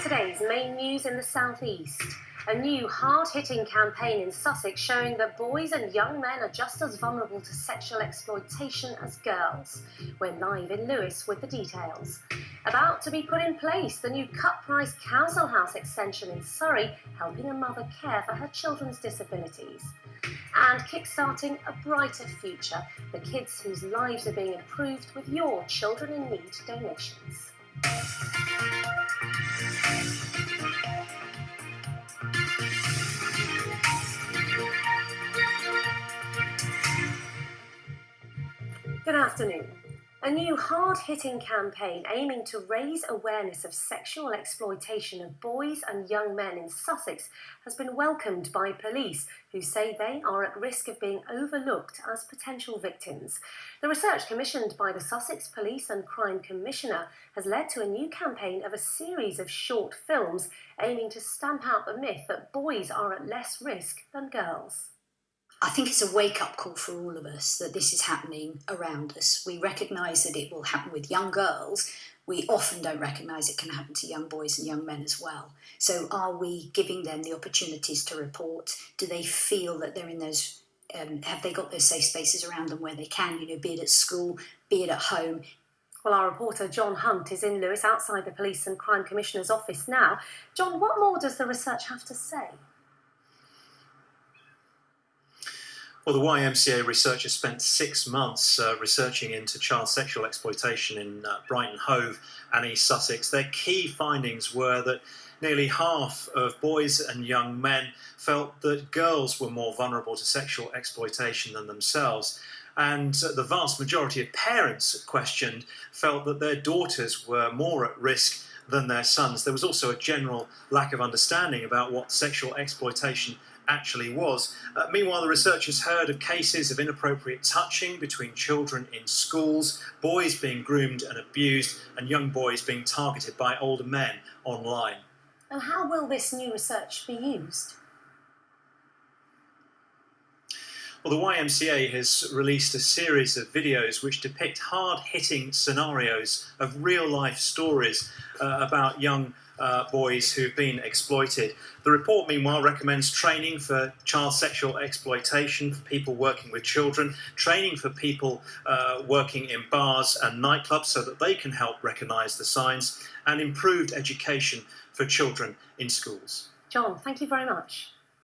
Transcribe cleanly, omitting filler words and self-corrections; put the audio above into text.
today's main news in the southeast. A new hard-hitting campaign in Sussex showing that boys and young men are just as vulnerable to sexual exploitation as girls. We're live in Lewes with the details. About to be put in place, the new cut-price council house extension in Surrey, helping a mother care for her children's disabilities. And kick-starting a brighter future, the kids whose lives are being improved with your Children in Need donations. Good afternoon. A new hard-hitting campaign aiming to raise awareness of sexual exploitation of boys and young men in Sussex has been welcomed by police, who say they are at risk of being overlooked as potential victims. The research commissioned by the Sussex Police and Crime Commissioner has led to a new campaign of a series of short films aiming to stamp out the myth that boys are at less risk than girls. I think it's a wake-up call for all of us that this is happening around us. We recognise that it will happen with young girls. We often don't recognise it can happen to young boys and young men as well. So are we giving them the opportunities to report? Do they feel that they're in those, have they got those safe spaces around them where they can, be it at school, be it at home? Well, our reporter John Hunt is in Lewes outside the Police and Crime Commissioner's office now. John, what more does the research have to say? Well, the YMCA researchers spent 6 months researching into child sexual exploitation in Brighton Hove and East Sussex. Their key findings were that nearly half of boys and young men felt that girls were more vulnerable to sexual exploitation than themselves. And the vast majority of parents questioned felt that their daughters were more at risk than their sons. There was also a general lack of understanding about what sexual exploitation actually was. Meanwhile, the researchers heard of cases of inappropriate touching between children in schools, boys being groomed and abused, and young boys being targeted by older men online. And how will this new research be used? Well, the YMCA has released a series of videos which depict hard-hitting scenarios of real-life stories about young boys who've been exploited. The report, meanwhile, recommends training for child sexual exploitation for people working with children, training for people working in bars and nightclubs so that they can help recognise the signs, and improved education for children in schools. John, thank you very much.